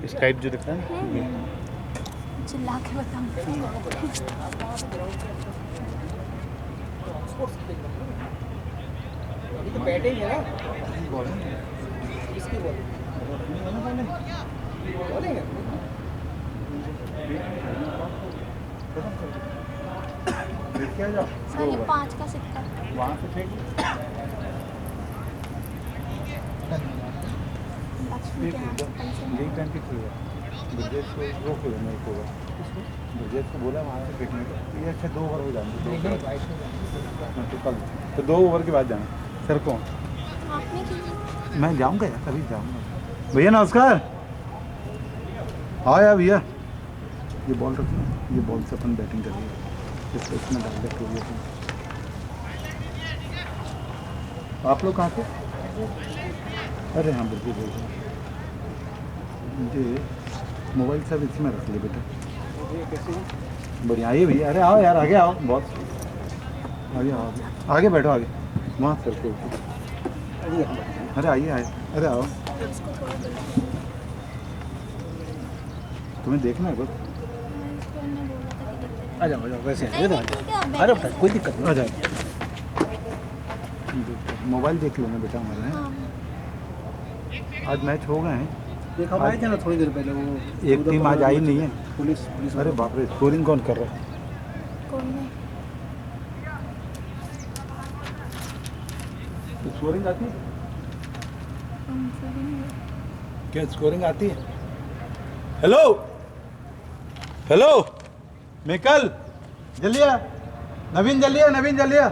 Skype जो दिखता है ना, चिल्ला के बताऊँ। तो बैटिंग है ना, किसकी बॉलिंग है? सर ये 5 का सिक्का। वहाँ से फेंक लक्ष्मी के हाथ से पैसे यही टाइम पे खुलेगा। ब्रजेश को रोक लो मेरे को, ब्रजेश को बोला वहाँ से फेंकने को। ये अच्छा 2 ओवर हो जाएंगे, 2 ओवर तो कल, तो 2 ओवर के बाद जाना सर को। आपने की? मैं जाऊँगा यार, कभी जाऊँगा। भैया नमस्कार। हाँ यार भैया, ये बॉल रखना, ये बॉल से अपन बैटिंग करेंगे, इसको इसमें डाल दे। आप लोग कहाँ से? अरे हाँ बिल्कुल बिल्कुल, मुझे मोबाइल सब इसमें रख ले बेटा। बढ़िया, आइए भैया। अरे आओ यार, आगे आओ, बहुत आगे आओ, आगे बैठो, आगे वहाँ सर के। अरे आइए आइए, अरे आओ, तुम्हें देखना है बस। आ जाओ वैसे नहीं, नहीं, ठीक है, अरे कोई दिक्कत नहीं। आ जाओ, मोबाइल देख लेना बेटा हमारा है। हाँ। आज मैच हो गए हैं, देखा आए थे ना थोड़ी देर पहले, वो एक टीम आज आई नहीं है। पुलिस अरे बाप रे, स्कोरिंग कौन कर रहा है? कौन है? स्कोरिंग आती है हमसे भी नहीं है। क्या? स्कोरिंग आती है? हेलो हेलो मिकल, जल्दी आ। नवीन जल्दी आ, नवीन जल्दी आ।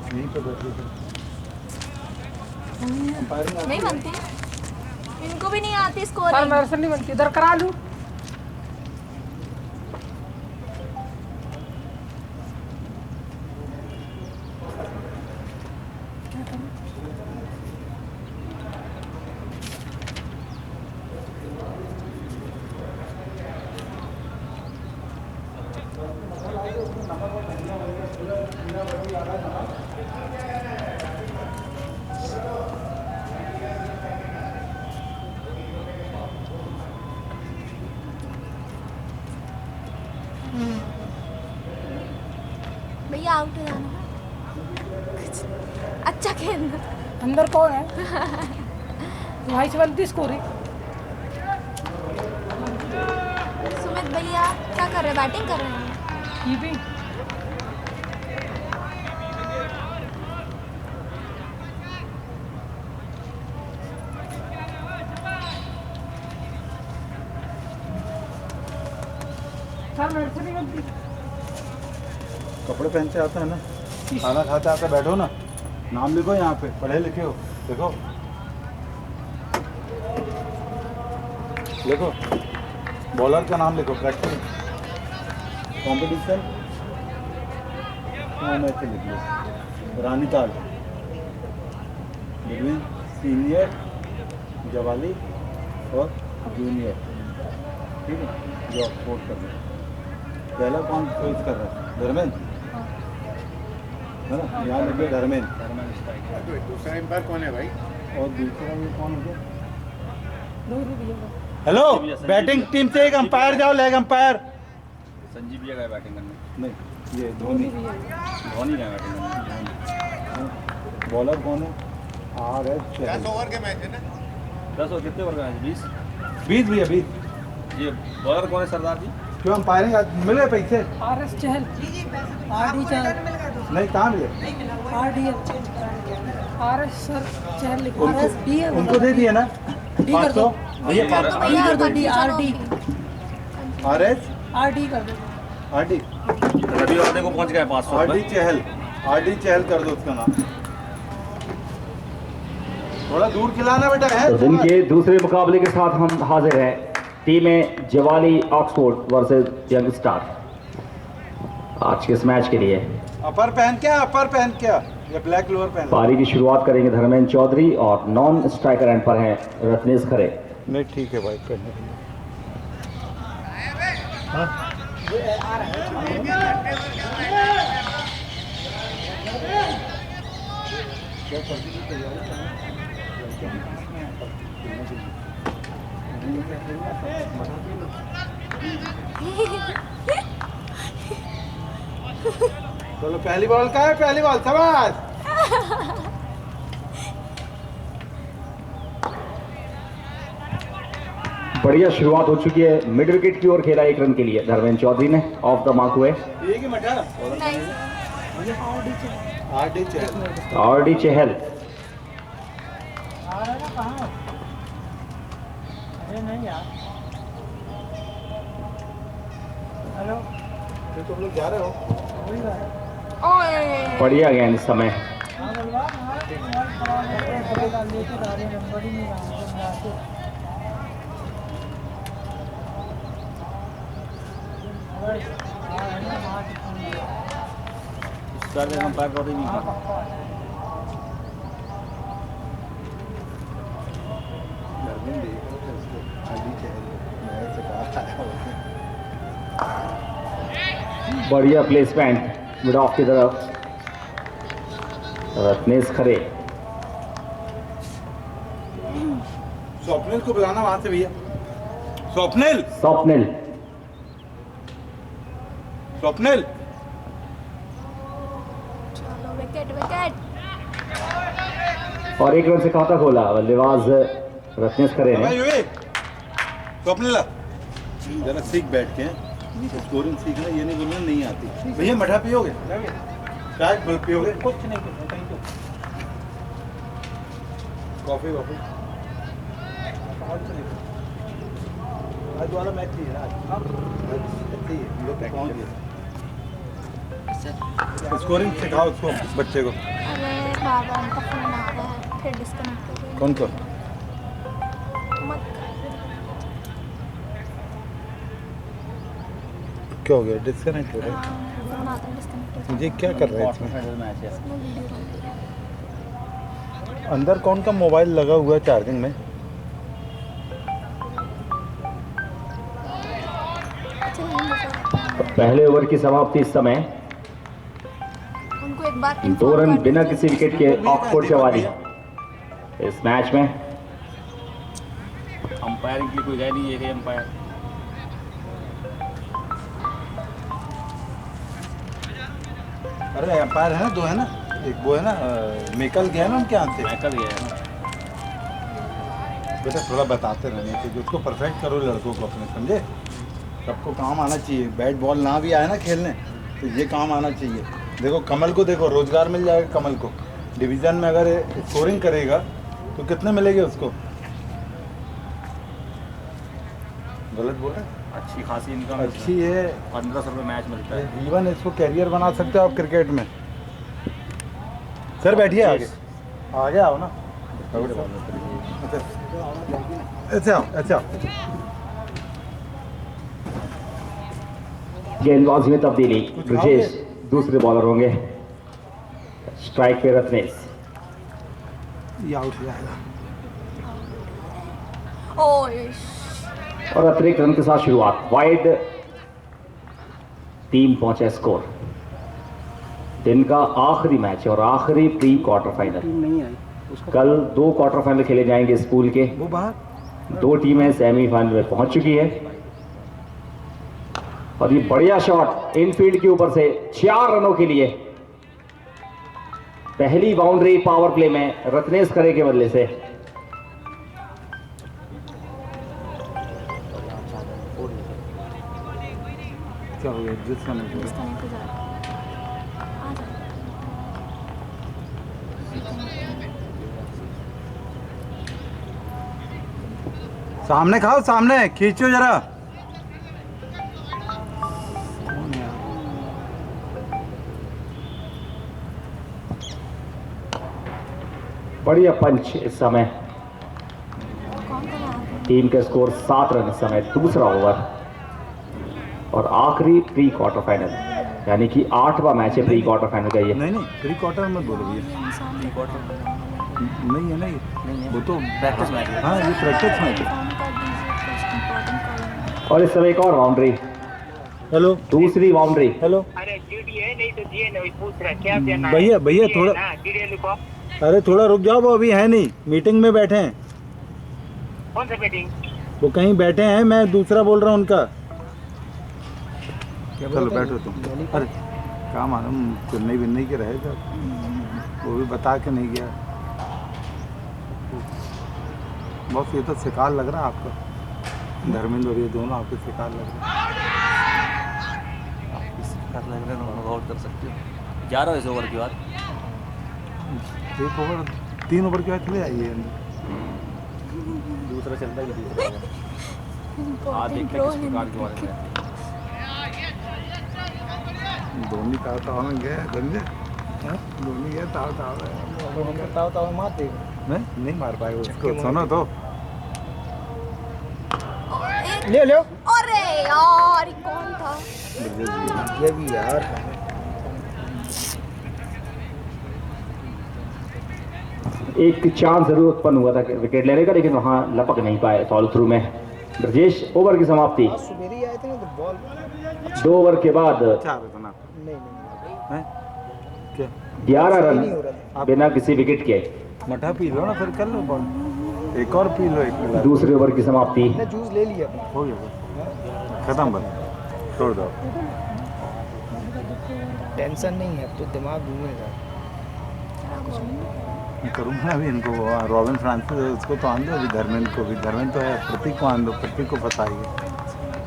यहीं पे बैठे थे। नहीं बनती, इनको भी नहीं आती सर स्कोरिंग। मेरे से नहीं बनती, इधर करा लूँ। भैया आउट हो जाना है। अच्छा खेलना। अंदर कौन है? वहीं से बनती स्कोरिंग। सुमित भैया क्या कर रहे हैं? बैटिंग कर रहे हैं। कीपिंग। सर मेरे से नहीं बनती। कपड़े पहन के आता है ना, खाना खाते आते बैठो ना, नाम लिखो यहाँ पे, पढ़े लिखे हो, देखो लिखो, बॉलर का नाम लिखो, प्रैक्टिस कंपटीशन मैच लिख लो। रानी ताल बिटवीन सीनियर जवाली और जूनियर, ठीक है, जो आप स्पोर्ट कर रहे हैं। पहला कौन चॉइस कर रहा है? धर्मेंद्र है ना, यहाँ लिखिए धर्मेंद्र। दूसरा एम्पायर कौन है भाई? और दूसरा ये कौन हो गया? भैया हेलो, बैटिंग टीम से एक अंपायर जाओ, लेग अंपायर। संजीव भैया गए बैटिंग करने। नहीं, ये धोनी। धोनी गए बैटिंग करने। बॉलर कौन है? RS 10 ओवर के मैच है ना? 10 ओवर कितने ओवर का मैच? 20? 20 भैया 20। ये बॉलर कौन है सरदार जी? क्यों अंपायरिंग मिले पैसे? RS चहल। RD चहल। नहीं, कहाँ मिले? RDL। RS सर चहल लिखो। RS D है। उनको दे दिए ना 500 भैया, तो भैया कर दो, D, कंफ्यूजन RD। होगी। RS RD कर दो। RD रवि वाले को पहुंच गए 500 RD चहल, RD चहल कर दो उसका नाम। थोड़ा दूर खिलाना बेटा है। तो दिन के दूसरे मुकाबले के साथ हम हाजिर हैं। टीमें Jawali Oxford versus young star आज के इस मैच के लिए। अपर पहन क्या, अपर पहन क्या, ये ब्लैक लोअर पहन। पारी की शुरुआत करेंगे धर्मेंद्र चौधरी और नॉन स्ट्राइकर एंड पर हैं रत्नेश खरे। नहीं ठीक है भाई करने के लिए। हाँ चलो पहली बॉल का है, पहली बॉल शाबाश। बढ़िया शुरुआत हो चुकी है, मिड विकेट की ओर खेला 1 रन के लिए धर्मेंद्र चौधरी ने, ऑफ द मार्क हुए ये की मठा आरडी चहल। आरडी चहल। आ रहा है ना कहाँ? अरे नहीं यार। हेलो, तो तुम लोग जा रहे हो? वही बात है। ओए बढ़िया गेंद इस समय। हाँ बोलवा, हाँ मोबाइल खराब है, लेके आ रहे हैं, नंबर ही नहीं रहा। चार जगह कंपेयर कर रही नहीं। बढ़िया प्लेसमेंट मिड ऑफ की तरफ, रत्नेश खरे। स्वप्निल को बुलाना वहां से भैया। स्वप्निल स्वप्निल स्वप्निल चलो विकेट विकेट। और 1 रन से खाता खोला बल्लेबाज रत्नेश खरे ने। स्वप्निल जरा सीख बैठ के स्कोरिंग सीखना, ये नहीं बोलना नहीं आती। भैया मठा पियोगे? चाय पियोगे? कुछ नहीं कुछ थैंक यू। कॉफी वॉफी? आज वाला मैच थी ना, स्कोरिंग सिखाओ उसको, बच्चे को। अरे बाबा उनका फोन आ रहा है, फिर डिस्कनेक्ट हो गई। कौन को? मत कर। क्या हो गया? डिस्कनेक्ट हो रहा हाँ, फोन आता है, डिस्कनेक्ट हो है। ये क्या कर रहा है इसमें? मैच है। इसमें वीडियो बन रही है। अंदर कौन का मोबाइल लगा हुआ है चार्जिंग में? अच्छा नहीं बचा। पहले ओवर की समाप्ति इस समय, उनको एक बार 2 रन बिना किसी विकेट के ऑक्सफोर्ड चवाली इस मैच में। अंपायरिंग की कोई गए नहीं, एक अंपायर। अरे एम्पायर है ना, 2 है ना, एक वो है ना मेकल गया ना उनके यहाँ से। मैकल गया है ना। बेटा थोड़ा बताते रहने चाहिए, उसको परफेक्ट करो लड़कों को अपने, समझे? सबको काम आना चाहिए। बैट बॉल ना भी आए ना खेलने तो ये काम आना चाहिए। देखो कमल को, देखो रोजगार मिल जाएगा कमल को। डिवीज़न में अगर स्कोरिंग करेगा तो कितने मिलेंगे उसको? गलत बोल रहे हैं? अच्छी खासी इनकम अच्छी है, 1500 रुपये मैच मिलता है। जीवन इसको कैरियर बना सकते हो आप क्रिकेट में। सर बैठिए आगे, आगे आओ ना। ऐसे आओ, ऐसे आओ। गेंदबाजी में तब्दीली, ब्रिजेश दूसरे बॉलर होंगे। स्ट्राइक पे रत्नेश। ये आउट जाएगा। ओए और अतिरिक्त रन के साथ शुरुआत, वाइड। टीम पहुंचे स्कोर। दिन का आखिरी मैच है और आखिरी प्री क्वार्टर फाइनल। नहीं आई कल 2 क्वार्टर फाइनल खेले जाएंगे इस पूल के। वो बाहर 2 टीमें सेमीफाइनल में पहुंच चुकी है। और ये बढ़िया शॉट इनफील्ड के ऊपर से 4 रनों के लिए। पहली बाउंड्री पावर प्ले में रत्नेश खरे के बदले से। क्या हो गया? डिस्कनेक्ट हो गया। डिस्कनेक्ट हो जाएगा। आ जाओ। सामने खाओ, सामने खींचो जरा। बढ़िया पंच इस समय। कौन कर रहा है? टीम के स्कोर 7 रन इस समय, दूसरा ओवर और आखिरी प्री क्वार्टर फाइनल, यानी कि 8वां मैच है प्री क्वार्टर फाइनल का ये। नहीं नहीं, प्री क्वार्टर मत बोलो भैया। इंसान नहीं है ना ये, वो तो प्रैक्टिस मैच है। हाँ ये प्रैक्टिस मैच है। काम और इस समय एक और बाउंड्री, हेलो दूसरी बाउंड्री। हेलो अरे जीडी है नहीं तो जीए नहीं पूछ रहा क्या देना है? भैया भैया GA थोड़ा ना, जीडी लिखो। अरे थोड़ा रुक जाओ, वो अभी है नहीं, मीटिंग में बैठे हैं। कौन सा मीटिंग? वो कहीं बैठे हैं, मैं दूसरा बोल रहा हूँ उनका। चलो बैठो तुम। अरे क्या मालूम चेन्नई विन्नई के रहेगा, वो भी बता के नहीं गया। बस ये तो शिकार लग रहा है आपका, धर्मेंद्र और ये दोनों आपके शिकार लग रहे हैं। कर लग रहा है, आउट कर सकते हो। 11 इस ओवर के बाद 1 ओवर 3 ओवर के बाद चले आइए अंदर। दूसरा चलता है कि तीसरा होगा। आज देखते हैं किस प्रकार के बारे में। धोनी ताव में गया धंधे, धोनी गया ताव बताओ मार देगा। नहीं मार पाएगा उसको। सुनो तो ले लो अरे यार ये कौन था? ये भी यार। एक चांस जरूर उत्पन्न हुआ था विकेट लेने का, लेकिन वहां लपक नहीं पाए फॉलो थ्रू में। ब्रजेश, ओवर की समाप्ति। सुबेरी आए थे ना तो बॉल 2 ओवर के बाद अच्छा आ रहा था ना नहीं हैं? क्या 11 रन नहीं हो रहा था। बिना किसी विकेट के। मठा पी लो ना, फिर कर लो बॉल, एक और पी लो, एक गिलास। दूसरे ओवर की समाप्ति। मैंने जूस ले लिया अपना। हो गया खत्म, बस छोड़ दो। टेंशन नहीं है, अब तो दिमाग घूमेगा। मैं करूँगा अभी इनको, रॉबिन फ्रांसिस उसको तो आन दो, अभी धर्मेंद्र को भी, धर्मेंद्र तो है, प्रतीक को आन दो, प्रतीक को फंसाइए।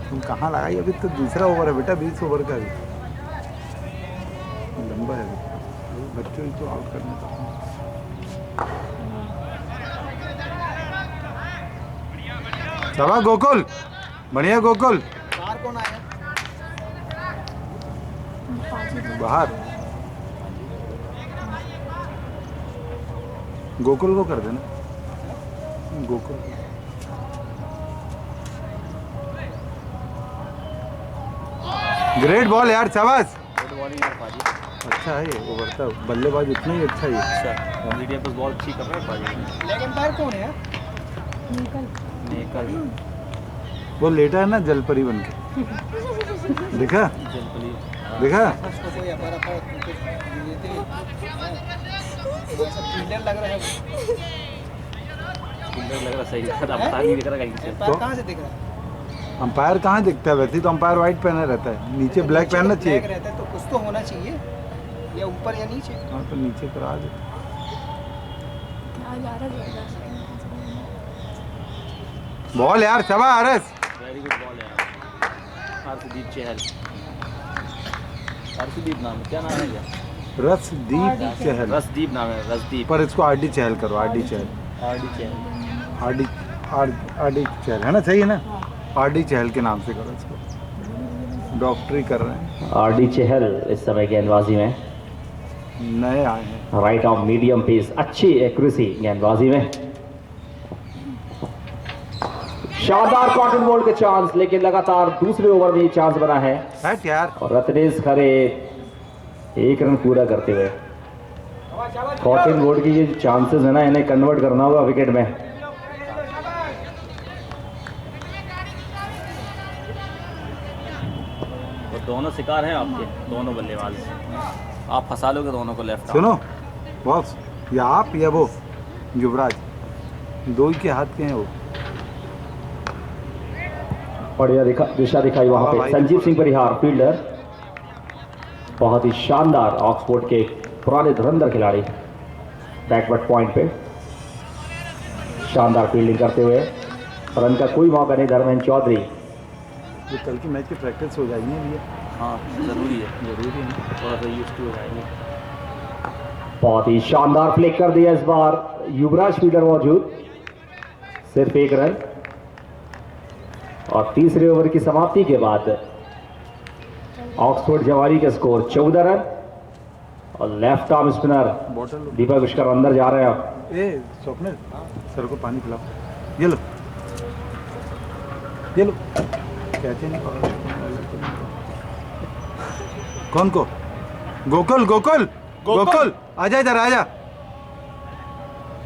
तुम कहाँ लगाई? अभी तो दूसरा ओवर है बेटा, 20 ओवर का भी लंबा है अभी, बच्चों को आउट करने का। शाबाश गोकुल, बढ़िया गोकुल। बाहर कौन आया? बाहर गोकुल को कर देना, गोकुल। ग्रेट बॉल यार, शाबाश। गुड बॉलिंग है पाजी। अच्छा है ये ओवर, तो बल्लेबाज उतना ही अच्छा ही है। अच्छा मीडियम पर बॉल अच्छी कर रहे हैं पाजी। लेग एम्पायर कौन है? नेकल वो लेटा है ना जलपरी बन के, देखा जलपली। देखा। उसको कोई अपार अपार कुछ देते हैं। वैसा फील्डर लग रहा है। सुंदर लग रहा, सही लग रहा, पता नहीं दिख रहा कहीं से। एम्पायर कहाँ से दिख रहा है? अंपायर कहाँ दिखता है? वैसे ही तो अंपायर वाइट पहना रहता है, नीचे ब्लैक पहनना चाहिए। ब्लैक रहता है तो कुछ तो होना चाहिए, या ऊपर या नीचे। हाँ तो नीचे करा दे। बॉल यार, शाबाश आरस। वेरी गुड बॉल है हर्षदीप चहल। हर्षदीप नाम है, क्या नाम है क्या? रसदीप चहल, रसदीप नाम है, रसदीप। पर इसको आरडी चहल करो, आरडी चहल, आरडी चहल। आरडी चहल है ना, सही है ना? आरडी चहल के नाम से करो इसको, डॉक्टरी कर रहे हैं, आरडी चहल इस समय गेंदबाजी में नए आए हैं। राइट ऑफ मीडियम पेस, अच्छी एक्यूरेसी गेंदबाजी में। शानदार कॉटन बॉल के चांस, लेकिन लगातार दूसरे ओवर में ये चांस बना है हट यार, और रत्नेश खरे 1 रन पूरा करते हुए। कॉटन बोर्ड की ये चांसेस है ना, इन्हें कन्वर्ट करना होगा विकेट में। और दोनों शिकार हैं आपके, दोनों बल्लेबाज। आप फंसा लोगे दोनों को लेफ्ट। सुनो बॉस, या आप या वो युवराज, दो ही के हाथ के हैं वो। बढ़िया दिशा दिखाई वहां पे संजीव सिंह परिहार, फील्डर, बहुत ही शानदार, ऑक्सफोर्ड के पुराने धुरंधर खिलाड़ी। बैकवर्ड पॉइंट पे शानदार फील्डिंग करते हुए, रन का कोई मौका नहीं। धर्मेंद्र चौधरी, ये कल की मैच की प्रैक्टिस हो जाएगी ना भैया, हाँ ज़रूरी है, जरूरी है। थोड़ा सा यूज टू हो जाएंगे। बहुत ही शानदार फ्लिक कर दिया इस बार। युवराज फील्डर मौजूद, सिर्फ 1 रन। और तीसरे ओवर की समाप्ति के बाद ऑक्सफोर्ड जवारी का स्कोर 14 रन। और लेफ्ट आर्म स्पिनर बॉटल दीपक पुष्कर अंदर जा रहे हैं। ए स्वप्निल, सर को पानी पिलाओ। ये लो, ये लो। कैसे नहीं पकड़? कौन को? गोकुल, गोकुल, गोकुल, आजा इधर, आजा।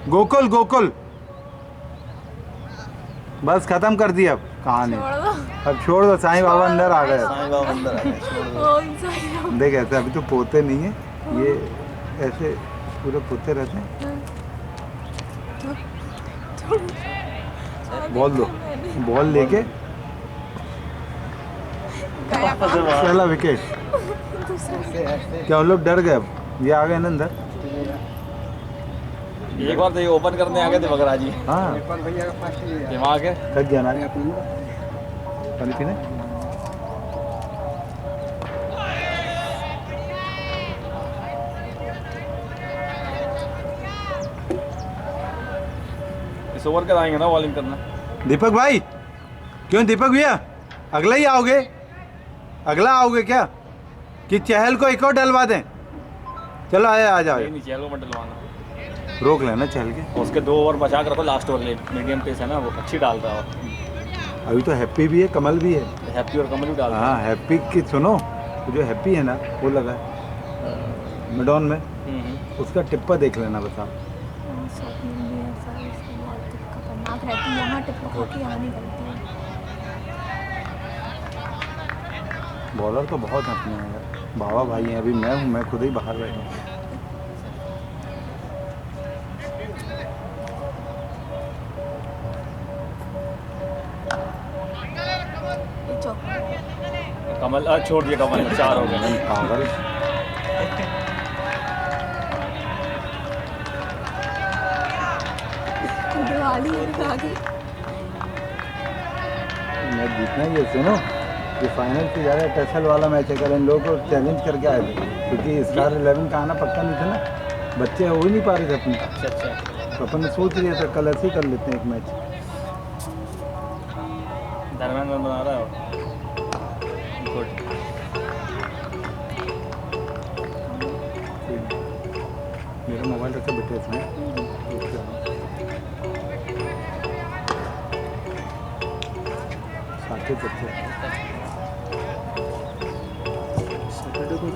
गोकुल, गोकुल, बस खत्म कर दिया अब कहानी। छोड़ दो। अब छोड़ दो, साईं बाबा अंदर आ गए। साईं बाबा अंदर आ गए, छोड़ दो। ओ सॉरी। देख ऐसे अभी तो पोते नहीं है, ये ऐसे पूरे पोते रहते हैं। बॉल दो, बॉल लेके गया पहला विकेट। ऐसे ऐसे क्या हम लोग डर गए? अब ये आ गए ना अंदर। एक बार तो ये ओपन करने आ गए थे बगरा जी, हाँ नेपाल भैया का फास्ट लिया दिमाग है। थक गया ना पानी पीने। इस ओवर के आएंगे ना बॉलिंग करना। दीपक भाई, क्यों दीपक भैया अगला ही आओगे? अगला आओगे क्या कि चहल को एक और डलवा दें? चलो आए, आ जाओ। नहीं चहल को मत डलवाना, रोक लेना चहल के। उसके 2 ओवर बचा कर रखो, लास्ट ओवर ले। मीडियम पेस है ना वो, अच्छी डालता है अभी तो हैप्पी भी है, कमल भी है। वो। हैप्पी और कमल भी डालता हाँ हैप्पी की सुनो, जो हैप्पी है ना वो लगा है मिडॉन में, है। उसका टिप्पा देख लेना बस आप। खतरनाक रहती है, यहाँ टिप खा के यहाँ नहीं करती है। बॉलर तो बहुत अपने हैं यार, बाबा भाई हैं। अभी मैं हूँ, मैं खुद ही बाहर बैठा हूँ। ये चौका। कमल छोड़ दिया, कमल 4 हो गए। पागल। दिवाली आ गई। मैच जीतना ही है। सुनो, ये फाइनल से ज़्यादा टसल वाला मैच है। कल इन लोगों को चैलेंज करके आए थे, क्योंकि स्टार 11 का आना पक्का नहीं था ना, बच्चे हो ही नहीं पा रहे थे अपने। अच्छा तो अपन ने सोच लिया था कल ऐसे ही कर लेते हैं एक मैच। दरम्यान में बना रहा है। गुड। मेरा मोबाइल रखा बेटे इसमें। साथ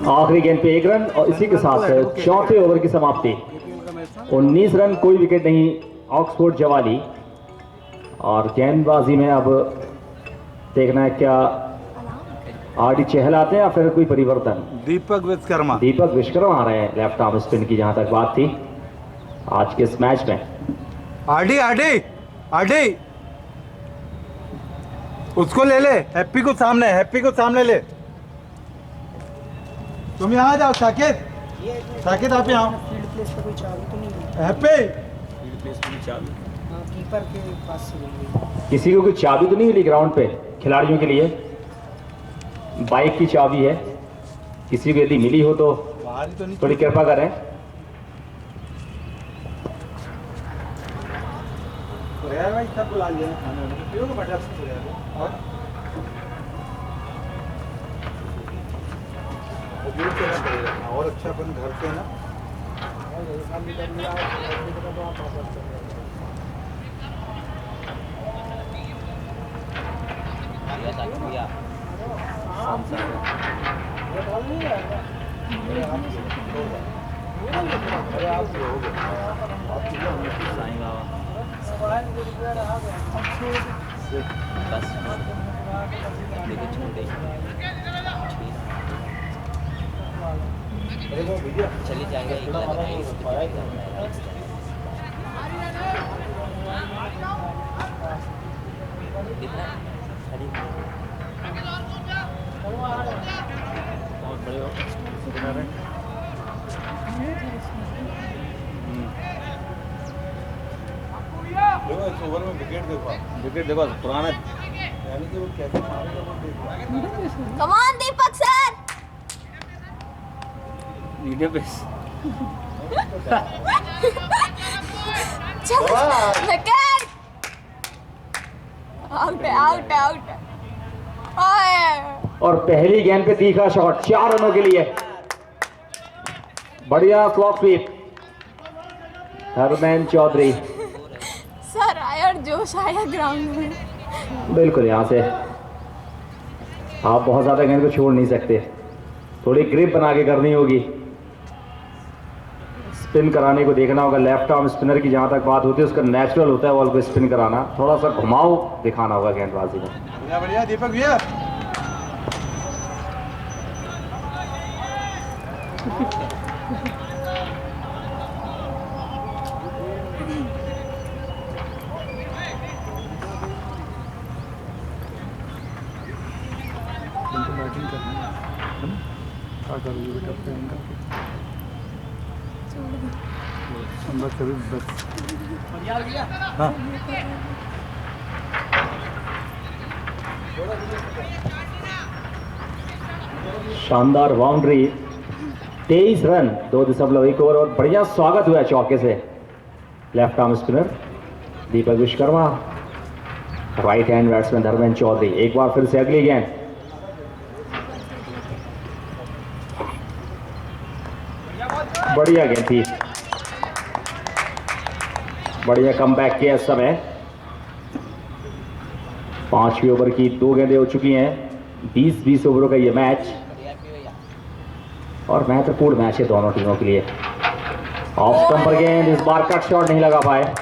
आखिरी गेंद पे 1 रन और इसी के साथ चौथे ओवर की समाप्ति। 19 रन, कोई विकेट नहीं ऑक्सफोर्ड जवाली। और गेंदबाजी में अब देखना है क्या आरडी चहल आते हैं या फिर कोई परिवर्तन। दीपक विश्वकर्मा। दीपक विश्वकर्मा आ रहे हैं लेफ्ट आर्म स्पिन की जहां तक बात थी आज के इस मैच में। आरडी आरडी आरडी उसको ले ले, हैप्पी को सामने, हैप्पी को सामने ले। तुम यहाँ जाओ साकिब, साकिब आप यहाँ आओ। फील्ड प्लेस पे कोई चाबी तो नहीं है? हैप्पी हाँ, कीपर के पास से मिली। किसी को कोई चाबी तो नहीं मिली ग्राउंड पे खिलाड़ियों के लिए? बाइक की चाबी है, किसी को यदि मिली हो तो बाहर ही तो नहीं। थोड़ी कृपा करें। तो यार भाई सब बुला लिया खाने में, क्यों बटा और उपयोग करना पड़ेगा। और अच्छा अपन घर से ना अरे आप जो हो गए आप साईं बाबा बस लेके छोड़ अरे वो भैया चली जाएगा। एक लग रहा है बहुत बड़े हो। देखो इस ओवर में विकेट देखो आप। विकेट देखो पुराना, यानी कि वो कैसे मारेगा वो देखो। Come on Deepak sir. Medium pace. चलो विकेट। आउट है, आउट है, आउट है। ओए और पहली गेंद पे तीखा शॉट 4 रनों के लिए। बढ़िया स्लॉक स्वीप हरमैन चौधरी। सर आया और जोश आया ग्राउंड में। बिल्कुल, यहाँ से आप बहुत ज्यादा गेंद को छोड़ नहीं सकते, थोड़ी ग्रिप बना के करनी होगी। स्पिन कराने को देखना होगा। लेफ्ट आर्म स्पिनर की जहां तक बात होती है उसका नेचुरल होता है बॉल को स्पिन कराना, थोड़ा सा घुमाव दिखाना होगा गेंदबाजी में। बढ़िया बढ़िया दीपक भैया। बैटिंग करना है ना? क्या करोगे बेटा प्रियंका? बस अभी बस हाँ शानदार बाउंड्री, 23 रन 2.1 ओवर और बढ़िया स्वागत हुआ चौके से left arm spinner Deepak Vishwakarma, right hand batsman Dharmendra Chaudhary. एक बार फिर से अगली गेंद, बढ़िया गेंद थी, बढ़िया कमबैक किया इस समय। 5वें ओवर की 2 गेंदें हो चुकी हैं, 20-20 ओवरों का ये मैच और महत्वपूर्ण मैच है दोनों टीमों के लिए। ऑफ स्टंप पर गेंद, इस बार कट शॉट नहीं लगा पाए।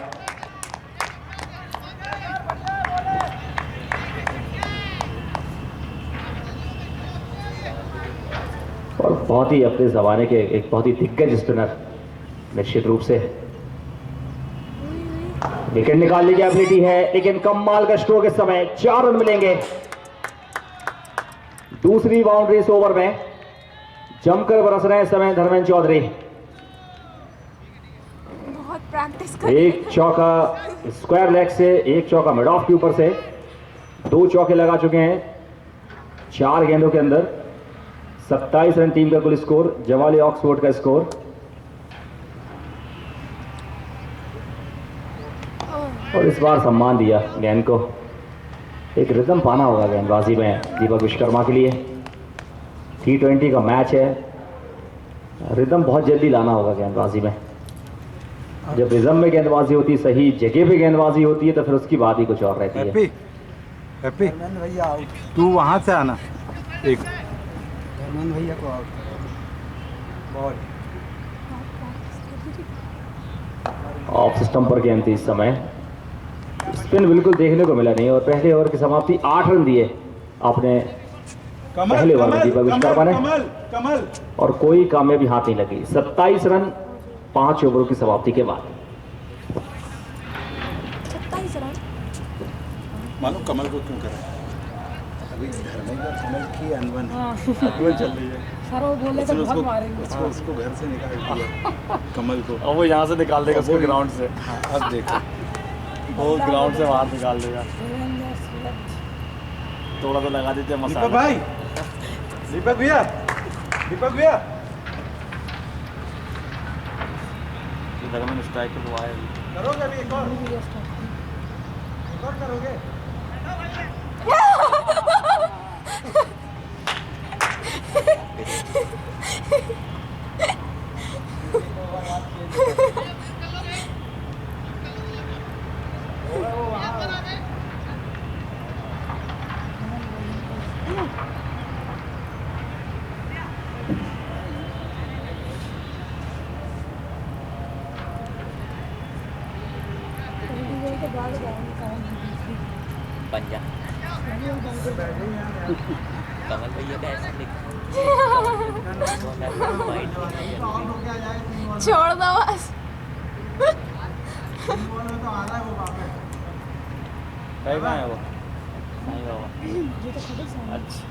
और बहुत ही अपने जमाने के एक बहुत ही दिग्गज स्पिनर निश्चित रूप से। विकेट निकालने की एबिलिटी है, लेकिन कमाल का स्ट्रोक इस समय। 4 रन मिलेंगे। दूसरी बाउंड्री इस ओवर में, जमकर बरस रहे हैं इस समय धर्मेंद्र चौधरी। बहुत प्रैक्टिस कर एक चौका स्क्वायर लेग से, एक चौका मिड ऑफ के ऊपर से, 2 चौके लगा चुके हैं 4 गेंदों के अंदर। 27 रन टीम का कुल स्कोर, जवाली ऑक्सफोर्ड का स्कोर। और इस बार सम्मान दिया गेंद को। एक रिदम पाना होगा गेंदबाजी में दीपक विश्वकर्मा के लिए। T20 का मैच है, रिदम बहुत जल्दी लाना होगा गेंदबाजी में। जब रिदम में गेंदबाजी होती है, सही जगह पे गेंदबाजी होती है, तो फिर उसकी बात ही कुछ और रहती है। हैप्पी हैप्पी धर्मेंद्र भैया आउट, तू वहाँ से आना। एक धर्मेंद्र भैया को आउट। बॉल ऑफ सिस्टम पर गेंद थी इस समय। स्पिन बिल्कुल देखने को मिला नहीं और पहले ओवर की समाप्ति 8 रन दिए अपने पहले ओवर में दीपक विश्वकर्मा ने, कमल और कोई कामयाबी हाथ नहीं लगी। 27 रन 5 ओवरों की समाप्ति के बाद। 27 रन। मालूम कमल को क्यों करें? अभी धर्मेंद्र कमल की अनबन चल रही है। सर वो बोले तो बहुत मारेंगे। उसको घर से निकाल दिया कमल को। और वो यहाँ से निकाल देगा उसको ग्राउंड से, हाँ, अब देखो वो ग्राउंड से बाहर निकाल देगा। थोड़ा तो लगा देते हैं दीपक मसाला। भाई, दीपक भैया, दीपक भैया। धर्मेंद्र स्ट्राइक पे तो आए। करोगे अभी एक और करोगे? पंजा कमल भैया का ऐसा लिखा छोड़ दो बस। कहाँ है वो? नहीं बाबा। अच्छा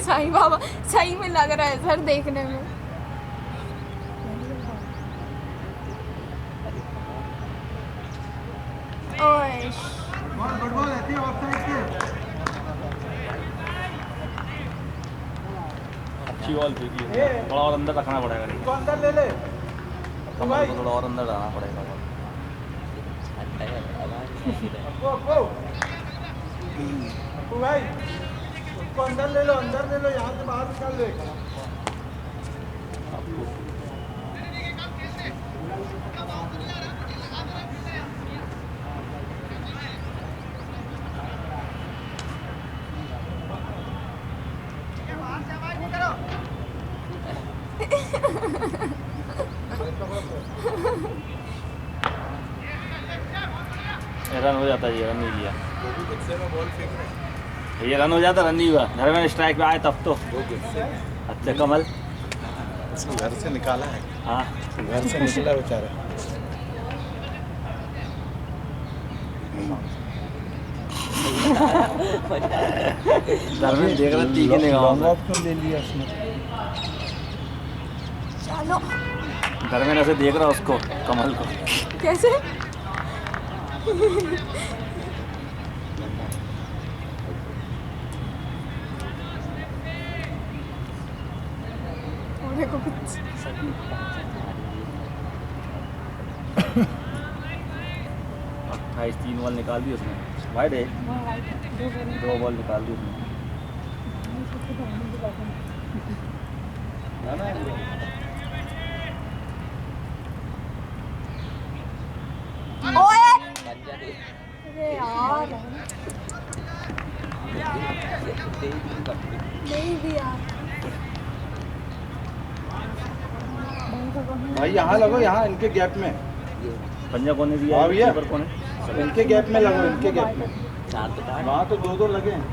साईं बाबा सही में लग रहा है सर देखने में। ओए अच्छी बॉल फेंकी है, थोड़ा और अंदर रखना पड़ेगा। नहीं अंदर ले ले कमल को थोड़ा और अंदर डालना पड़ेगा। भाई, उसको अंदर ले लो, यहाँ से बाहर निकाल दो। रन हो जाता, ये रन नहीं किया, ये रन हो जाता, रन नहीं हुआ। धर्मेंद्र स्ट्राइक पे आए तब तो। अच्छा कमल, उसको घर से निकाला है, हाँ घर से निकला बेचारा। धर्मेंद्र देख रहा तीखे निगाहों लॉन्ग से। ऑफ क्यों ले लिया उसने? चलो धर्मेंद्र ऐसे देख रहा उसको, कमल को। कैसे? मेरे को कुछ 28 3 बॉल निकाल दी उसने, वाइड है, 2 बॉल निकाल दी उसने। ओए पंजा दे अरे यार नहीं दिया। भाई यहाँ लगो, यहाँ इनके गैप में, पंजा कौन ने दिया? हाँ भैया। कीपर कौन है? इनके गैप में लगो, इनके गैप में। चार तो काट वहाँ तो 2-2 लगे हैं।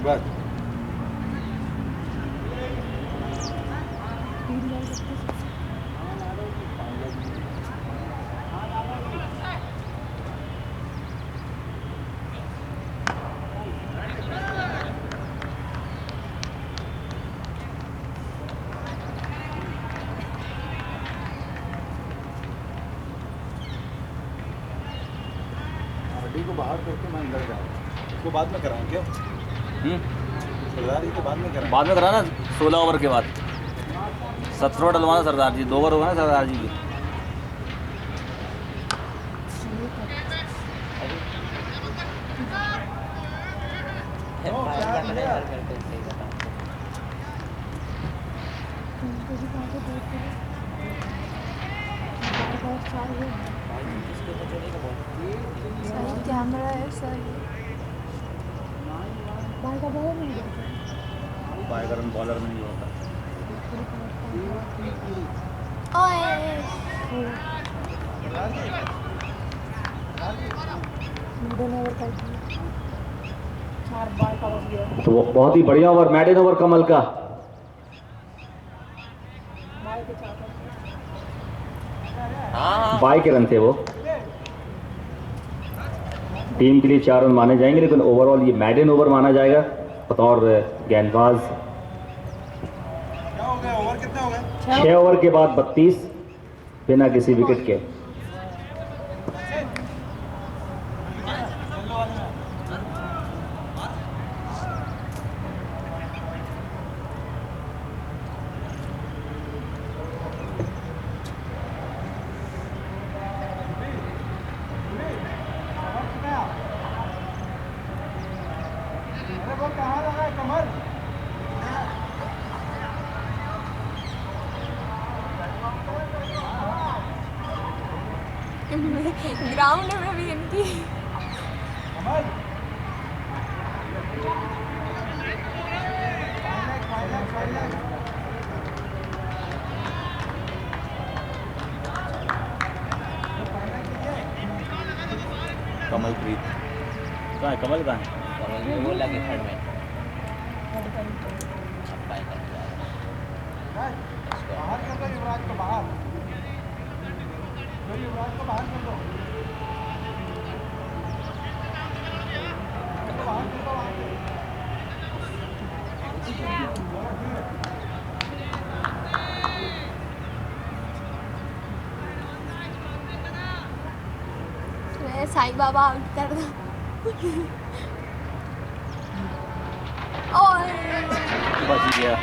बस आरडी को बाहर करके मैं अंदर जाऊँ, इसको बाद में कराएं क्या? सरदार जी के बाद में कराएं। बाद में कराना 16 ओवर के बाद 17 डलवाना सरदार जी, 2 ओवर होगा ना सरदार जी की। सही कैमरा है सही। बाल का बॉल नहीं है। बाय रन बॉलर में नहीं होता। ओए तो वो बहुत ही बढ़िया ओवर, मैडन ओवर कमल का। हाँ 22 के रन थे वो। टीम के लिए 4 रन माने जाएंगे, लेकिन ओवरऑल ये मैडन ओवर माना जाएगा बतौर गेंदबाज। 6 ओवर के बाद 32 बिना किसी विकेट के। ग्राउंड में भी इनकी कमलप्रीत कहाँ है? कमल कहाँ है? कमल में वो लगे थर्ड में अप्लाई कर दिया। साईं बाबा आउट कर दो। ओए बच गया।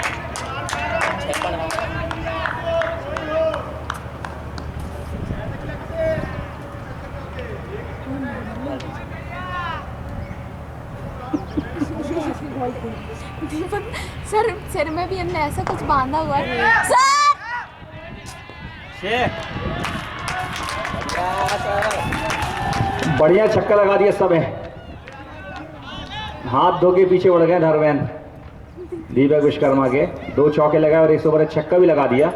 दीपक सर सिर में भी हमने ऐसा कुछ बांधा हुआ है सर। बढ़िया छक्का लगा दिया सब है। हाथ धो के पीछे उड़ गए धर्मेंद्र दीपक विश्वकर्मा के। 2 चौके लगाए और 1 ओवर छक्का भी लगा दिया।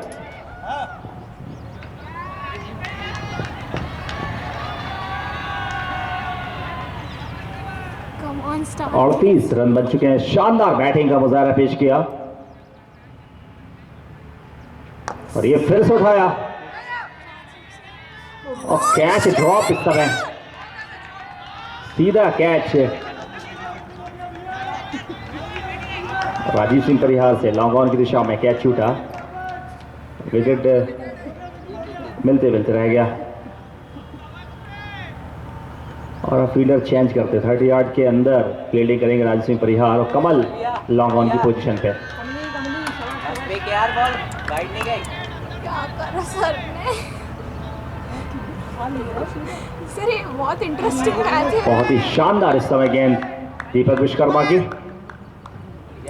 Come on star. 38 रन बन चुके हैं। शानदार बैटिंग का मुजाहरा पेश किया और ये फिर से उठाया और कैच ड्रॉप इस समय, सीधा कैच राजीव सिंह परिहार से लॉन्ग ऑन की दिशा में कैच छूटा, विकेट मिलते मिलते रह गया और फील्डर चेंज करते 30 यार्ड के अंदर फील्डिंग करेंगे राजीव सिंह परिहार और कमल लॉन्ग ऑन की पोजीशन पे। यार बॉल वाइड नहीं गई। क्या करा सर ने? सर ये बहुत इंटरेस्टिंग मैच है। बहुत ही शानदार इस समय गेंद दीपक विश्वकर्मा की,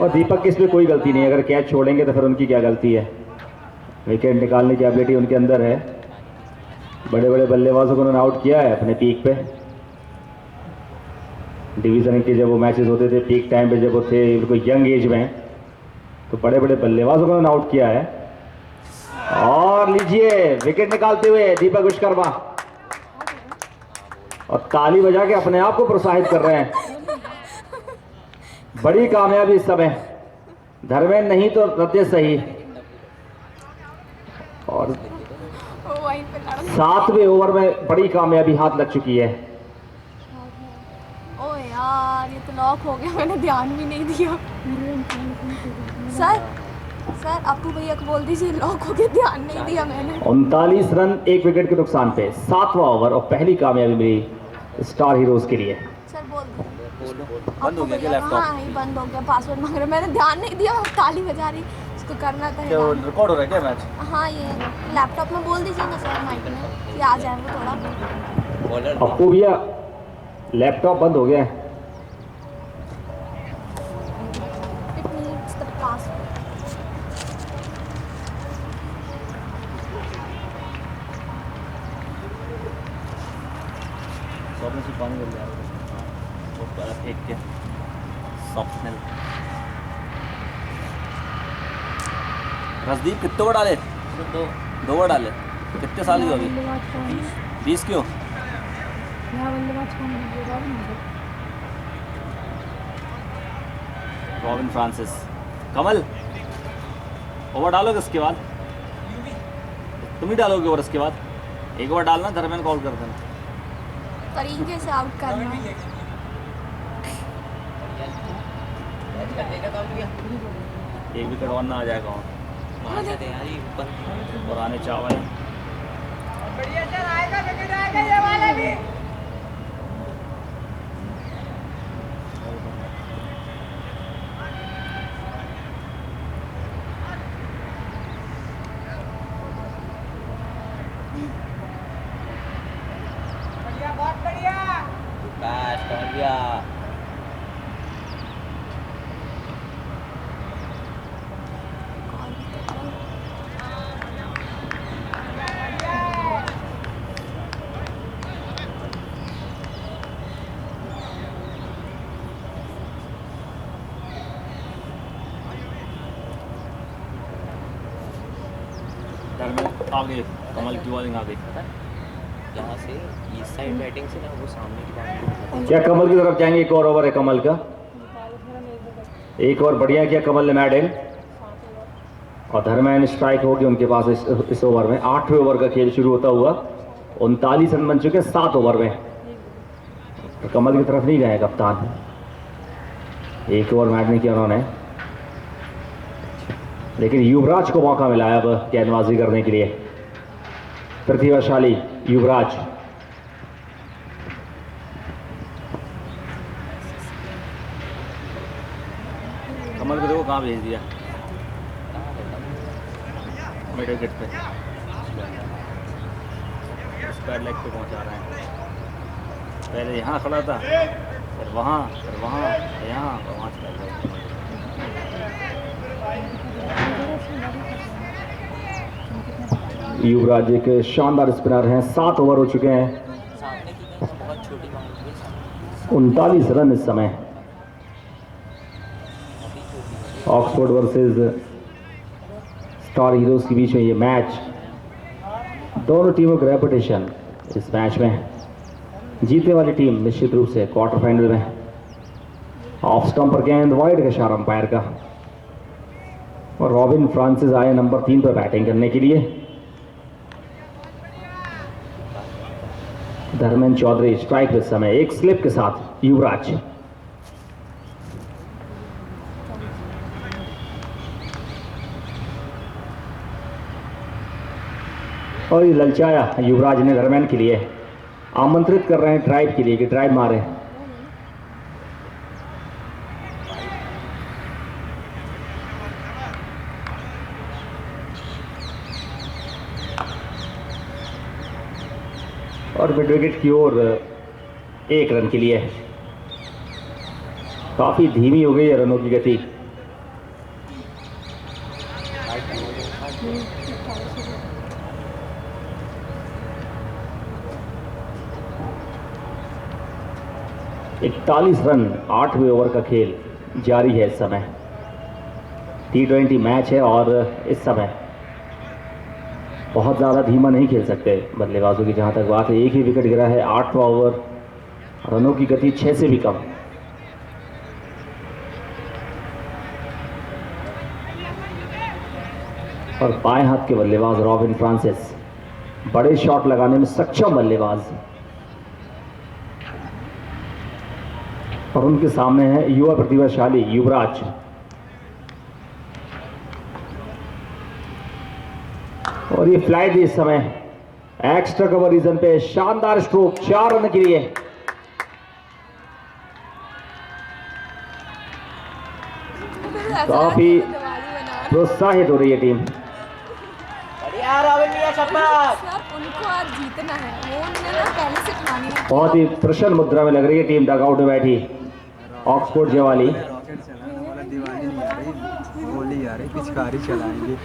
और दीपक की इसमें कोई गलती नहीं है। अगर कैच छोड़ेंगे तो फिर उनकी क्या गलती है, विकेट निकालने की एबिलिटी उनके अंदर है। बड़े बड़े बल्लेबाजों को उन्होंने आउट किया है अपने पीक पे। डिवीजन के जब वो मैचेस होते थे पीक टाइम पे, जब वो थे बिल्कुल यंग एज में, तो बड़े बड़े बल्लेबाजों को उन्होंने आउट किया है। और लीजिए विकेट निकालते हुए दीपक विश्वकर्मा, और ताली बजा के अपने आप को प्रोत्साहित कर रहे हैं। बड़ी कामयाबी इस समय, धर्मेंद्र नहीं तो रत्य सही। और वहीं पे लड़ा। 7वें ओवर में बड़ी कामयाबी हाथ लग चुकी है। ओ यार ये तो लॉक हो गया, मैंने ध्यान भी नहीं दिया। सर अप्पू भैया को बोल दीजिए लॉक हो गया, ध्यान नहीं दिया मैंने। 39 रन 1 विकेट के नुकसान पे 7वां ओवर और पहली कामयाबी मिली स्टार हीरोज के लिए। सर बोल दो। बंद हो गया क्या लैपटॉप? हाँ ये बंद हो गया, पासवर्ड मांग रहे, मैंने ध्यान नहीं दिया, ताली बजा रही, उसको करना था। क्या रिकॉर्ड हो रहा है क्या मैच? हाँ ये लैपटॉप में बोल दीजिए ना सर माइक में कि आ जाए वो थोड़ा। बॉलर अप्पू भैया लैपटॉप बंद हो गया है। It needs the password. Soft से पानी मिल जाएगा वो पहले फेंक के सॉफ्ट स्मेल। रसदीप कितने ओवर डाले? 2 ओवर डाले। कितने साल की हो अभी? 20 क्यों? Robin Francis. कमल ओवर डालोगे उसके बाद? तुम ही डालोगे ओवर उसके बाद? एक ओवर डालना, धर्मेंद्र कॉल कर देना। तरीके से आउट करना। करने का काम किया। एक विकेट और ना आ जाएगा वहाँ। मार जाते यार ये ऊपर। और आने चावल बढ़िया चल आएगा, विकेट आएगा ये वाला भी। बढ़िया बहुत बढ़िया। बस पहुंच गया। धर्मेंद्र आ गए, कमल की बॉलिंग आ गई। यहाँ से इस साइड बैटिंग से ना वो सामने की बाउंड्री। क्या कमल की तरफ जाएंगे? एक और ओवर है कमल का, एक और बढ़िया किया कमल ने मैडल, और धर्मेंद्र स्ट्राइक होगी उनके पास इस ओवर में। 8वें ओवर का खेल शुरू होता हुआ 39 रन बन चुके 7 ओवर में। तो कमल की तरफ नहीं गए कप्तान, एक ओवर मैच नहीं किया उन्होंने, लेकिन युवराज को मौका मिला है अब गेंदबाजी करने के लिए। प्रतिभाशाली युवराज, कमल को देखो कहाँ भेज दिया, मिड विकेट पे, स्क्वायर लेग पे पहुँचा रहे हैं। पहले यहाँ खड़ा था, फिर वहाँ, यहाँ और वहाँ चला गया। युवराज एक शानदार स्पिनर हैं। 7 ओवर हो चुके हैं, सामने की बहुत छोटी बाउंड्री। 39 रन इस समय। ऑक्सफोर्ड वर्सेस स्टार हीरोज के बीच में ये मैच, दोनों टीमों की रेपुटेशन इस मैच में जीतने वाली टीम निश्चित रूप से क्वार्टर फाइनल में। ऑफ स्टंप पर गेंद वाइड का इशारा अंपायर का, और रॉबिन फ्रांसिस आए नंबर 3 पर बैटिंग करने के लिए। धर्मेंद्र चौधरी स्ट्राइक इस समय, एक स्लिप के साथ युवराज। और ये ललचाया युवराज ने धर्मेंद्र के लिए, आमंत्रित कर रहे हैं ड्राइव के लिए कि ड्राइव मारे। और मिड विकेट की ओर 1 रन के लिए। काफी धीमी हो गई है रनों की गति। इकतालीस रन 8वें ओवर का खेल जारी है इस समय। T20 मैच है और इस समय बहुत ज़्यादा धीमा नहीं खेल सकते बल्लेबाजों की। जहाँ तक बात है, एक ही विकेट गिरा है, 8वां ओवर, रनों की गति 6 से भी कम। और बाएं हाथ के बल्लेबाज रॉबिन फ्रांसिस, बड़े शॉट लगाने में सक्षम बल्लेबाज, और उनके सामने है युवा प्रतिभाशाली युवराज। और ये फ्लाइट इस समय एक्स्ट्रा कवर रीजन पे, शानदार स्ट्रोक 4 रन के लिए। काफी प्रोत्साहित हो रही है टीम। बढ़िया रॉबिन भैया, शाबाश। सर उनको आज जीतना है, वो उन्होंने ना पहले से ठानी है। बहुत ही प्रसन्न मुद्रा में लग रही है टीम डगआउट में बैठी। ऑक्सफोर्ड जवाली रॉकेट चलाने वाला दिवाली नहीं आ रही, गोली आ रही, पिचकारी चलाएंगे।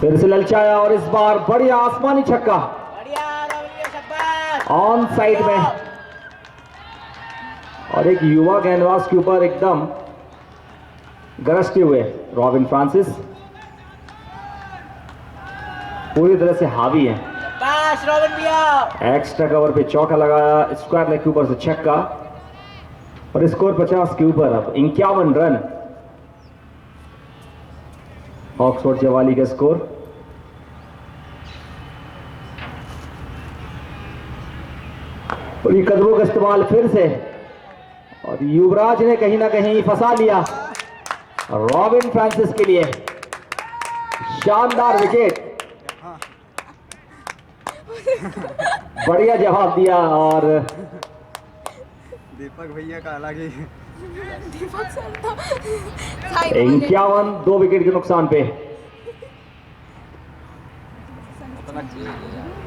फिर से ललचाया और इस बार बढ़िया आसमानी छक्का बढ़िया रॉबिन भैया, शाबाश। ऑन साइड में, और एक युवा गेंदबाज के ऊपर एकदम गरजते हुए रॉबिन फ्रांसिस पूरी तरह से हावी है। शाबाश रॉबिन भैया। एक्स्ट्रा कवर पे चौका लगाया, स्क्वायर लेग के ऊपर से छक्का, और स्कोर 50 के ऊपर। अब 51 रन ऑक्सफोर्ड जवाली का स्कोर। और ये कदमों का इस्तेमाल फिर से, और युवराज ने कहीं ना कहीं फंसा लिया रॉबिन फ्रांसिस के लिए। शानदार विकेट, बढ़िया जवाब दिया। और दीपक भैया का अलग ही। दीपक सर तो साइड में 51, 2 विकेट के नुकसान पे।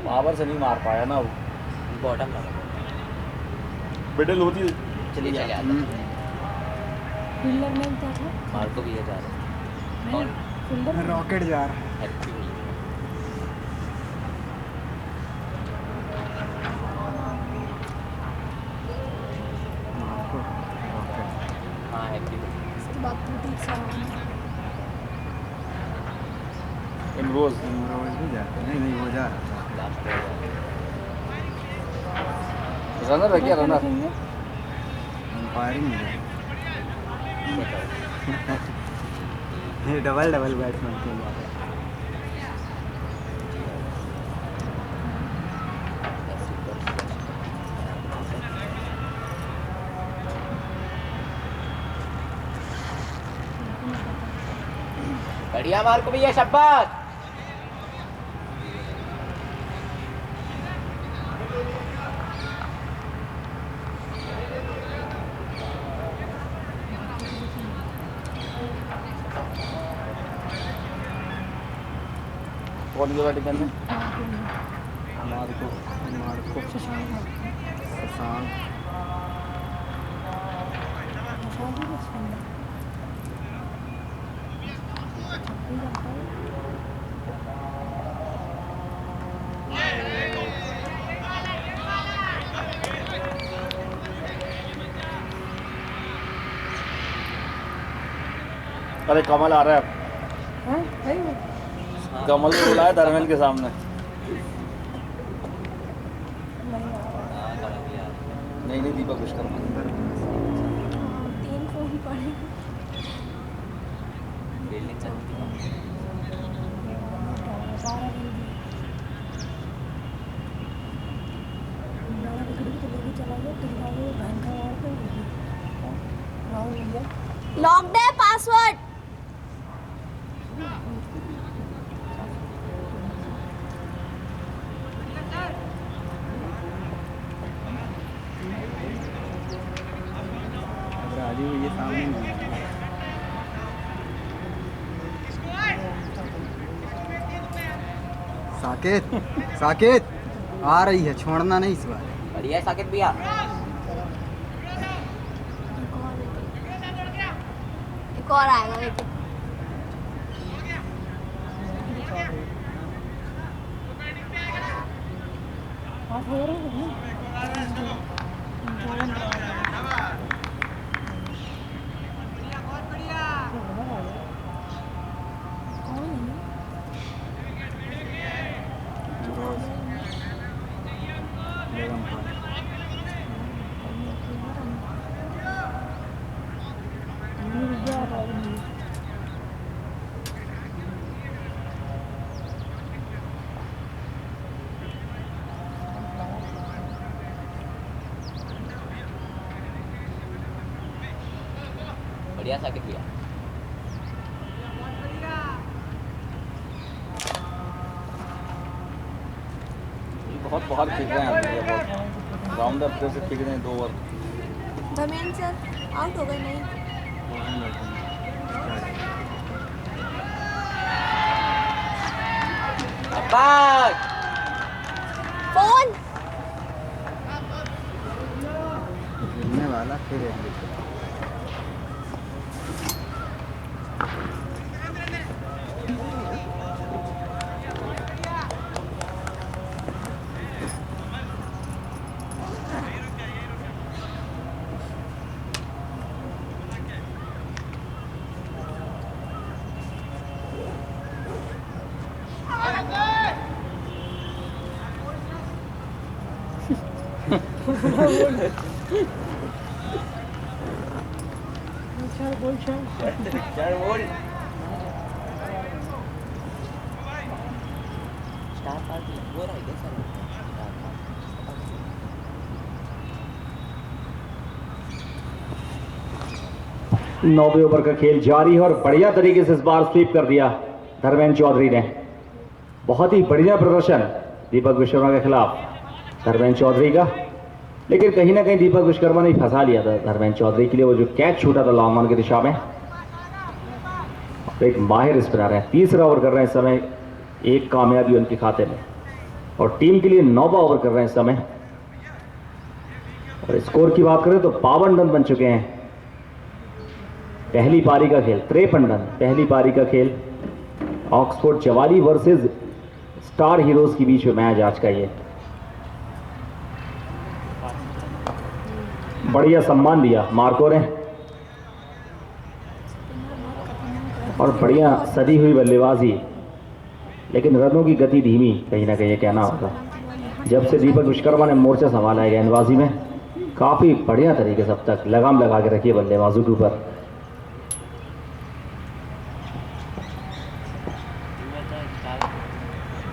पावर से नहीं मार पाया ना वो, बॉटम लगा। मिडिल होती चलिए चलिए फील्डर ने क्या था? मार्को भी है जा रहा नहीं, फील्डर रॉकेट जा रहा है। है। हाँ हैप्पी इसके बाद तो ठीक सा इमरोज रोज भी जाते हैं। नहीं वो जा रहा था। लास्ट में रनर है क्या, रनर? फायरिंग नहीं ये डबल बैट्समैन खेल रहा है। बढ़िया मार्को भैया, शाबाश। कौन की बैटिंग करने? मार्को शशांक। अरे कमल आ रहा है, हैं सही है कमल को बुलाया धर्मेंद्र के सामने। नहीं नहीं, दीपक विश्वकर्मा। 3 फोन पड़े। फील्डिंग चलती है। लॉक्ड है पासवर्ड। राजू ये सामने नहीं है। साकेत साकेत आ रही है, छोड़ना नहीं इस बार। बढ़िया है साकिब भैया। एक और आएगा एक। बढ़िया साकिब भैया। बहुत बाहर खींच रहे हैं आदमी, बहुत राउंड अप से खींच रहे हैं 2 ओवर। धर्मेंद्र सर आउट हो गए नहीं। शाबाश। फोन खेलने वाला फिर एक विकेट। चार बॉल। स्टार पार्टी वो रहा है सर। 9वें ओवर का खेल जारी है और बढ़िया तरीके से इस बार स्वीप कर दिया धर्मेंद्र चौधरी ने। बहुत ही बढ़िया प्रदर्शन दीपक विश्वकर्मा के खिलाफ धर्मेंद्र चौधरी का, लेकिन कहीं ना कहीं दीपक विश्वकर्मा ने फंसा लिया था धर्मेंद्र चौधरी के लिए। वो जो कैच छूटा था लॉन्ग ऑन की दिशा में। एक माहिर स्पिनर है, तीसरा ओवर कर रहे हैं इस समय, एक कामयाबी उनके खाते में, और टीम के लिए 9वां ओवर कर रहे हैं इस समय। और स्कोर की बात करें तो 52 रन बन चुके हैं। पहली पारी का खेल 53 रन, पहली पारी का खेल Oxford Jawali versus star heroes के बीच में मैच आज का ये। बढ़िया सम्मान दिया मार्को ने और बढ़िया सदी हुई बल्लेबाजी, लेकिन रनों की गति धीमी कहीं ना कहीं ये कहना होगा। जब से दीपक विश्वकर्मा ने मोर्चा संभाला है गेंदबाजी में, काफी बढ़िया तरीके से अब तक लगाम लगा के रखी है बल्लेबाजों के ऊपर।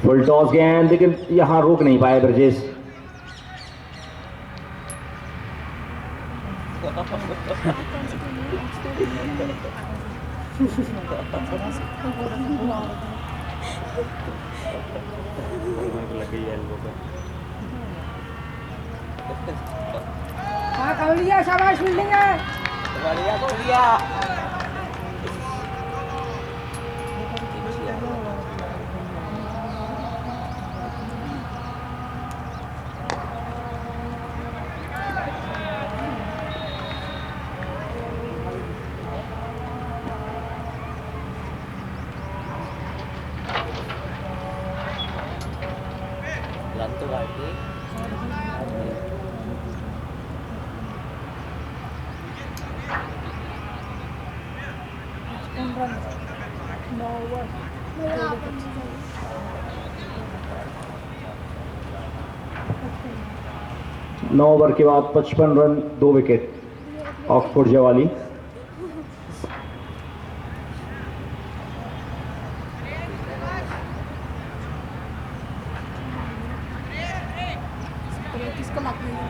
फुल टॉस गेंद, लेकिन यहां रोक नहीं पाए ब्रजेश। हाँ कवलिया शाबाश फील्डिंग है। बढ़िया बढ़िया। रन तो काट दिए। Run 9 over. मेरा आप अच्छी चाहिए। 9 ओवर के बाद 55 रन 2 विकेट ऑक्सफोर्ड जवाली। किसको लग रही है?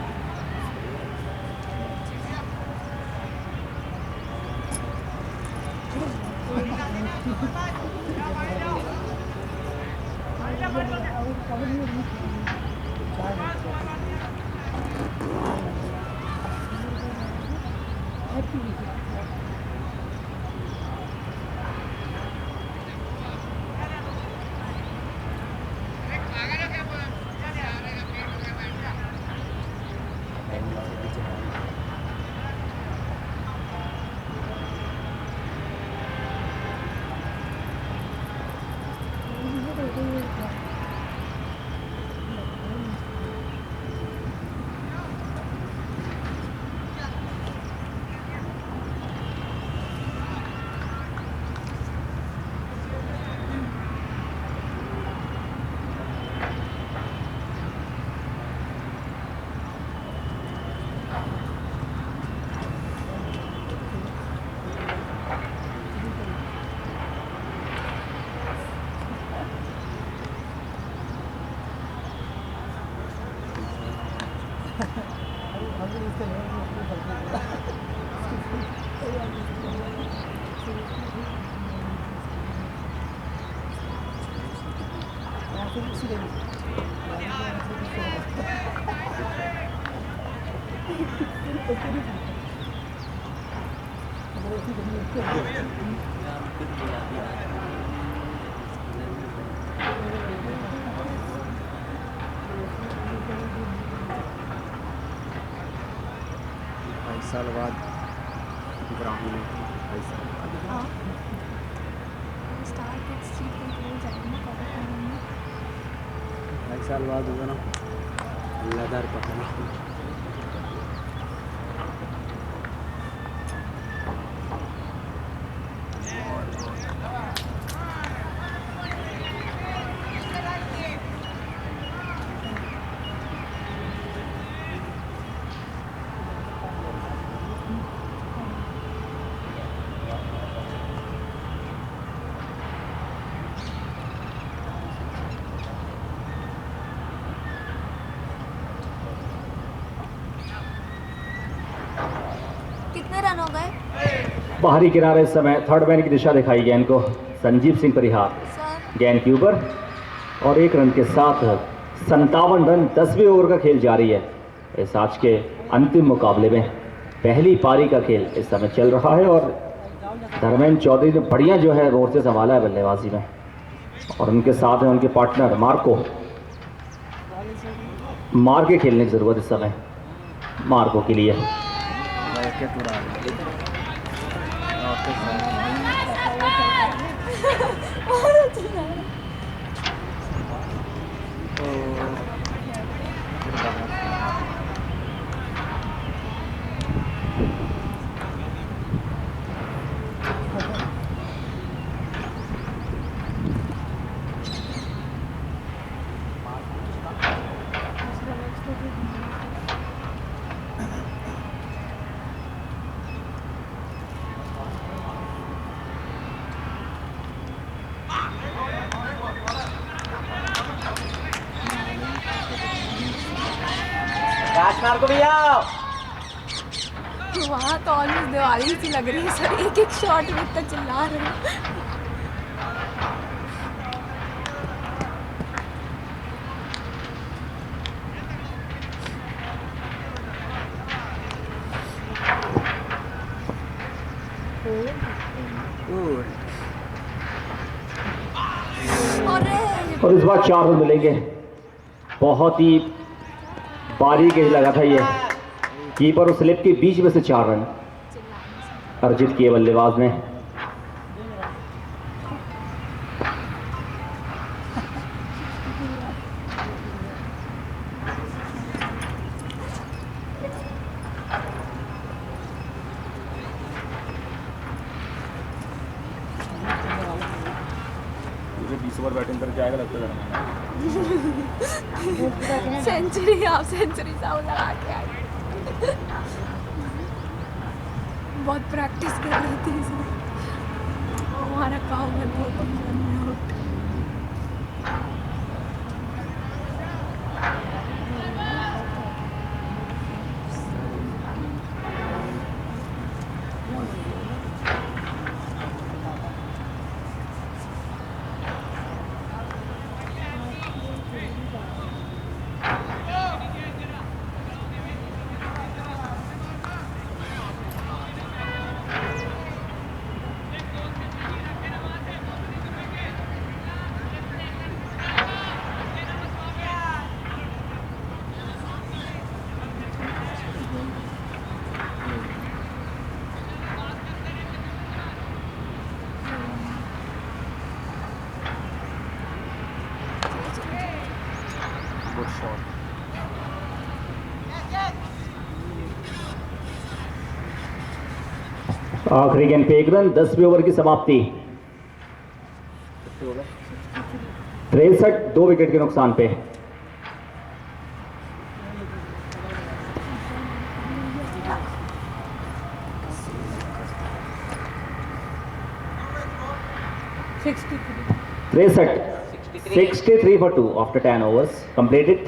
साल बाद ग्राउंड में हाँ स्टार किड्स जीत के तो जाएंगे क्वार्टर फाइनल में। 2 साल बाद होगा ना लगातार पता नहीं। कितने रन हो गए? बाहरी किनारे इस समय थर्ड मैन की दिशा दिखाई गेंद को संजीव सिंह परिहार। सर गेंद के ऊपर और 1 रन के साथ 57 रन 10वें ओवर का खेल जारी है इस आज के अंतिम मुकाबले में। पहली पारी का खेल इस समय चल रहा है और धर्मेंद्र चौधरी ने बढ़िया जो है मोर्चे संभाला है बल्लेबाजी में और उनके साथ हैं उनके पार्टनर मार्को। मार के खेलने की जरूरत इस समय मार्को के लिए। को भैया वहाँ तो ऑलमोस्ट दिवाली सी लग रही है सर। एक एक शॉट में इतना चिल्ला रहे हैं। और इस बार 4 रन मिलेंगे। बहुत ही बारीक गेंद लगा था ये कीपर और स्लिप के बीच में से 4 रन अर्जित किए बल्लेबाज ने। घर जाएगा लगता है सेंचुरी आप सेंचुरी साउंड लगा के आए। बहुत प्रैक्टिस कर रही थी इसमें। हमारा काम है बहुत आउट। Good shot. आखिरी गेंद पे 1 रन, 10वें ओवर की समाप्ति। 63, 2 विकेट के नुकसान पे। तिरसठ 63 for 2 after 10 overs completed.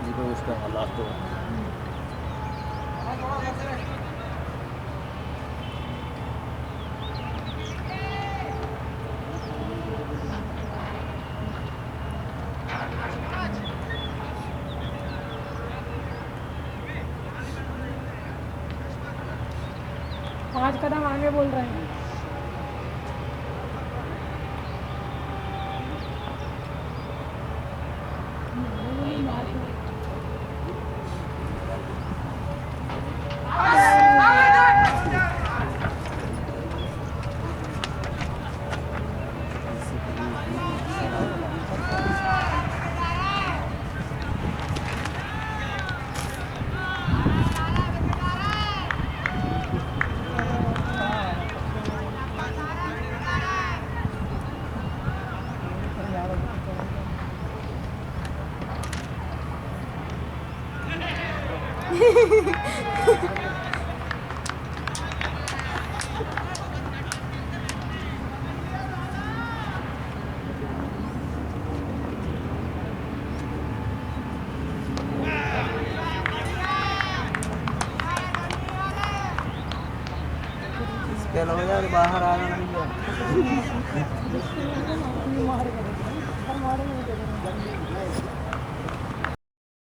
ये तो उसका लास्ट ओवर। पाँच कदम आगे बोल रहे हैं। स्पेल हो जाए बाहर आ रहा नहीं है।